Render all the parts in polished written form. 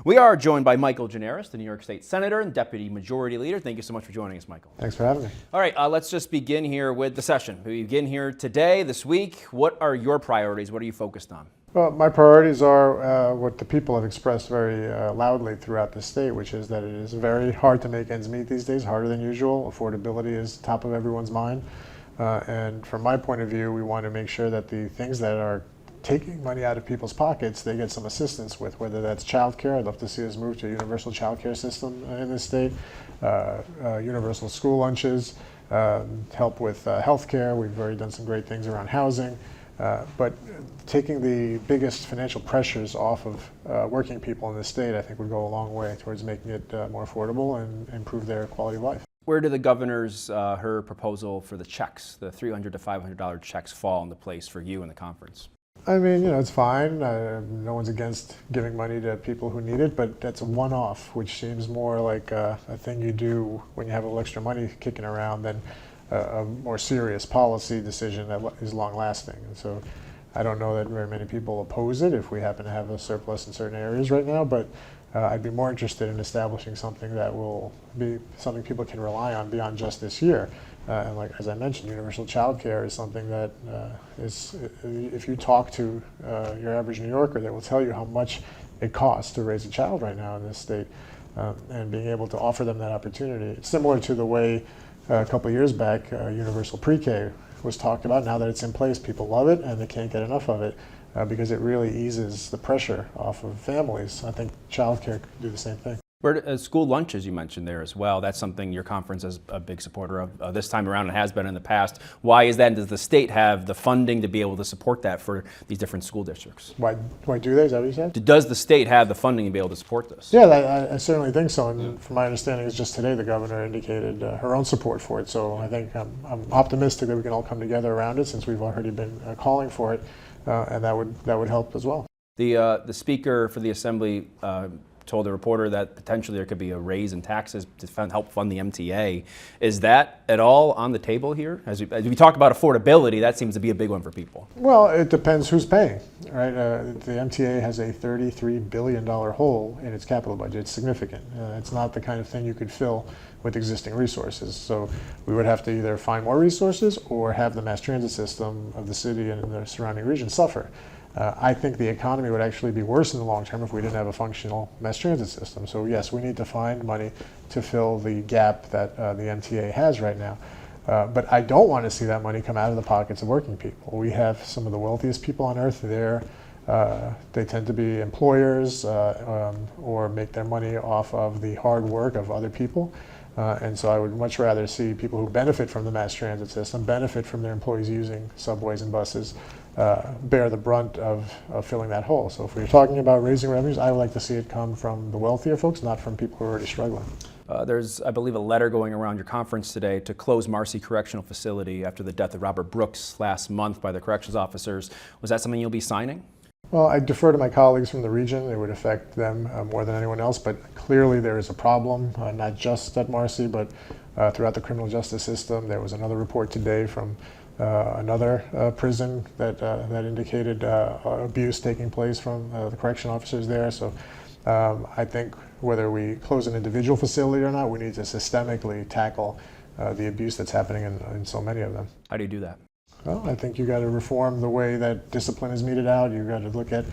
We are joined by Michael Gianaris, the New York State Senator and Deputy Majority Leader. Thank you so much for joining us, Michael. Thanks for having me. All right, let's just begin here with the session. We begin here today, this week. What are your priorities? What are you focused on? Well, my priorities are what the people have expressed very loudly throughout the state, which is that it is very hard to make ends meet these days, harder than usual. Affordability is top of everyone's mind. And from my point of view, we want to make sure that the things that are taking money out of people's pockets, they get some assistance with, whether that's childcare. I'd love to see us move to a universal childcare system in this state, universal school lunches, help with healthcare. We've already done some great things around housing, but taking the biggest financial pressures off of working people in this state, I think would go a long way towards making it more affordable and improve their quality of life. Where do the governor's, her proposal for the checks, the $300 to $500 checks, fall into place for you in the conference? I mean, it's fine. No one's against giving money to people who need it, but that's a one-off, which seems more like a thing you do when you have a little extra money kicking around than a more serious policy decision that is long-lasting. And so I don't know that very many people oppose it if we happen to have a surplus in certain areas right now, but I'd be more interested in establishing something that will be something people can rely on beyond just this year. And like, as I mentioned, universal childcare is something that is, if you talk to your average New Yorker, they will tell you how much it costs to raise a child right now in this state. And being able to offer them that opportunity. It's similar to the way a couple of years back, universal pre-K was talked about. Now that it's in place, people love it and they can't get enough of it because it really eases the pressure off of families. I think childcare could do the same thing. School lunches you mentioned there as well. That's something your conference is a big supporter of this time around and has been in the past. Why is that? And does the state have the funding to be able to support that for these different school districts? Why do they? Is that what you said? Does the state have the funding to be able to support this? Yeah, I certainly think so. And from my understanding, is just today the governor indicated her own support for it. So I think I'm optimistic that we can all come together around it since we've already been calling for it, and that would help as well. The Speaker for the Assembly told a reporter that potentially there could be a raise in taxes to help fund the MTA. Is that at all on the table here? As we talk about affordability, that seems to be a big one for people. Well, it depends who's paying, right? The MTA has a $33 billion hole in its capital budget. It's significant. It's not the kind of thing you could fill with existing resources. So we would have to either find more resources or have the mass transit system of the city and the surrounding region suffer. I think the economy would actually be worse in the long term if we didn't have a functional mass transit system. So yes, we need to find money to fill the gap that the MTA has right now. But I don't want to see that money come out of the pockets of working people. We have some of the wealthiest people on earth there. They tend to be employers or make their money off of the hard work of other people. And so I would much rather see people who benefit from the mass transit system, benefit from their employees using subways and buses, bear the brunt of filling that hole. So if we're talking about raising revenues, I would like to see it come from the wealthier folks, not from people who are already struggling. There's, I believe, a letter going around your conference today to close Marcy Correctional Facility after the death of Robert Brooks last month by the corrections officers. Was that something you'll be signing? Well, I defer to my colleagues from the region. It would affect them more than anyone else, but clearly there is a problem, not just at Marcy, but throughout the criminal justice system. There was another report today from another prison that indicated abuse taking place from the correction officers there. So I think whether we close an individual facility or not, we need to systemically tackle the abuse that's happening in so many of them. How do you do that? Well, I think you got to reform the way that discipline is meted out. You've got to look at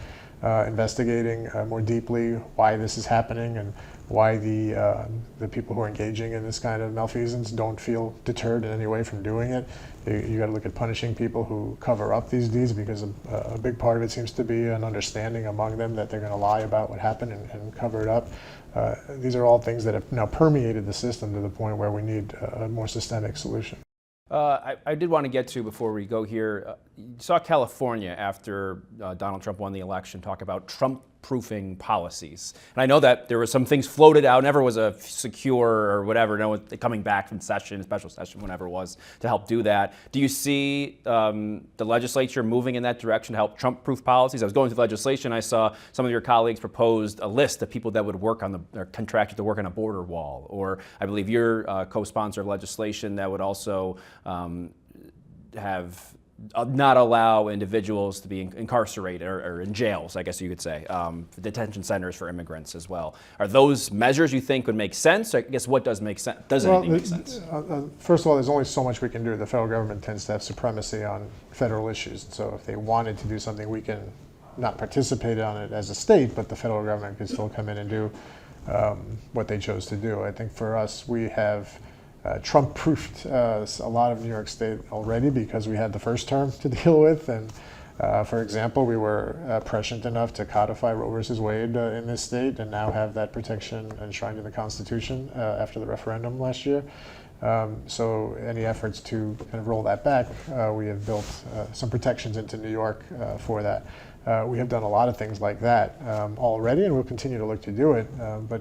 investigating more deeply why this is happening and why the people who are engaging in this kind of malfeasance don't feel deterred in any way from doing it. You got to look at punishing people who cover up these deeds, because a big part of it seems to be an understanding among them that they're going to lie about what happened and cover it up. These are all things that have now permeated the system to the point where we need a more systemic solution. I did want to get to, before we go here, you saw California after Donald Trump won the election talk about Trump-proofing policies. And I know that there were some things floated out, never was a secure or whatever, no, coming back from session, special session, whenever it was, to help do that. Do you see the legislature moving in that direction to help Trump-proof policies? I was going through the legislation, I saw some of your colleagues proposed a list of people that would work on or contracted to work on a border wall, or I believe you're co-sponsor of legislation that would also have not allow individuals to be incarcerated or in jails, I guess you could say, detention centers for immigrants as well. Are those measures you think would make sense? I guess what does make sense? Does anything make sense? First of all, there's only so much we can do. The federal government tends to have supremacy on federal issues. And so if they wanted to do something, we can not participate on it as a state, but the federal government could still come in and do what they chose to do. I think for us, we have Trump-proofed a lot of New York State already because we had the first term to deal with. And for example, we were prescient enough to codify Roe versus Wade in this state and now have that protection enshrined in the Constitution after the referendum last year. So any efforts to kind of roll that back, we have built some protections into New York for that. We have done a lot of things like that already, and we'll continue to look to do it. But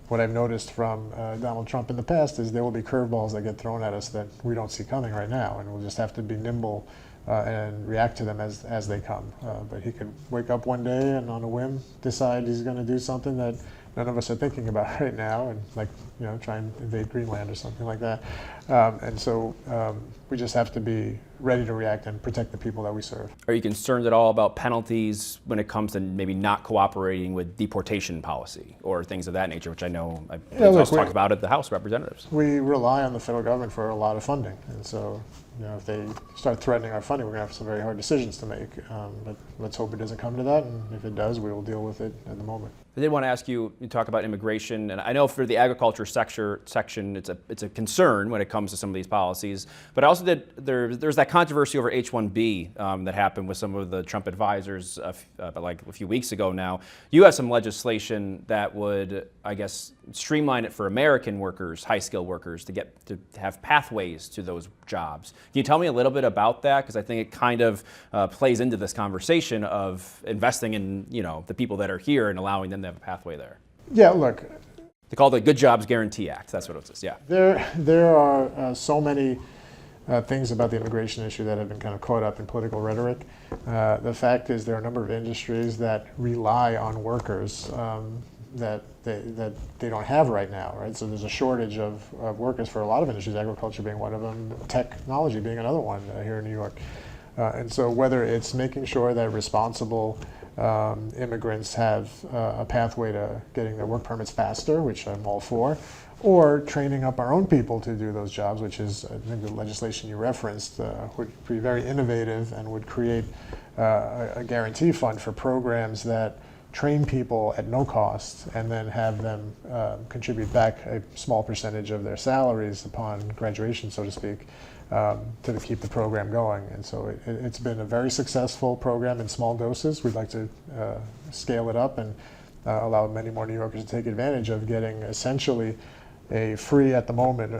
what I've noticed from Donald Trump in the past is there will be curveballs that get thrown at us that we don't see coming right now, and we'll just have to be nimble and react to them as they come. But he could wake up one day and on a whim decide he's going to do something that none of us are thinking about right now, and try and invade Greenland or something like that. And so we just have to be ready to react and protect the people that we serve. Are you concerned at all about penalties when it comes to maybe not cooperating with deportation policy or things of that nature, which I know also talked about at the House of Representatives? We rely on the federal government for a lot of funding, and so if they start threatening our funding, we're going to have some very hard decisions to make. But let's hope it doesn't come to that, and if it does, we will deal with it at the moment. I did want to ask you talk about immigration, and I know for the agriculture section, it's a concern when it comes to some of these policies. But I also there's that controversy over H-1B that happened with some of the Trump advisors like a few weeks ago now. You have some legislation that would, I guess, streamline it for American workers, high-skilled workers, to have pathways to those jobs. Can you tell me a little bit about that? Because I think it kind of plays into this conversation of investing in the people that are here and allowing them to have a pathway there. Yeah, look. They call it the Good Jobs Guarantee Act. That's what it says. Yeah. There are so many things about the immigration issue that have been kind of caught up in political rhetoric. The fact is there are a number of industries that rely on workers that they don't have right now, right? So there's a shortage of workers for a lot of industries, agriculture being one of them, technology being another one here in New York. And so whether it's making sure that responsible immigrants have a pathway to getting their work permits faster, which I'm all for, or training up our own people to do those jobs, which is, I think the legislation you referenced would be very innovative and would create a guarantee fund for programs that train people at no cost and then have them contribute back a small percentage of their salaries upon graduation, so to speak, to keep the program going. And so it's been a very successful program in small doses. We'd like to scale it up and allow many more New Yorkers to take advantage of getting essentially a free, at the moment,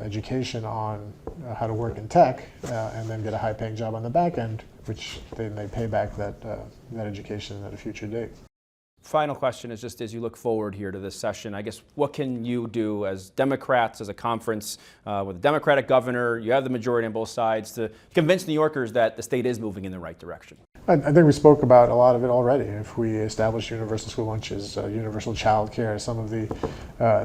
education on how to work in tech and then get a high-paying job on the back end, which then they pay back that education at a future date. Final question is just as you look forward here to this session, I guess what can you do as Democrats, as a conference with a Democratic governor, you have the majority on both sides, to convince New Yorkers that the state is moving in the right direction? I think we spoke about a lot of it already. If we establish universal school lunches, universal childcare, some of the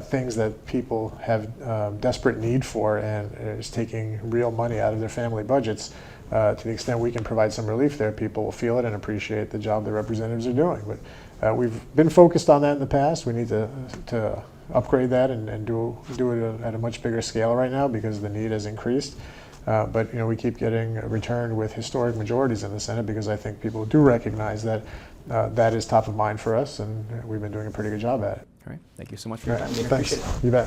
things that people have desperate need for and is taking real money out of their family budgets, to the extent we can provide some relief there, people will feel it and appreciate the job the representatives are doing. But we've been focused on that in the past. We need to upgrade that and do it at a much bigger scale right now because the need has increased. But we keep getting returned with historic majorities in the Senate because I think people do recognize that that is top of mind for us, and we've been doing a pretty good job at it. All right. Thank you so much for your time. Thanks. You bet.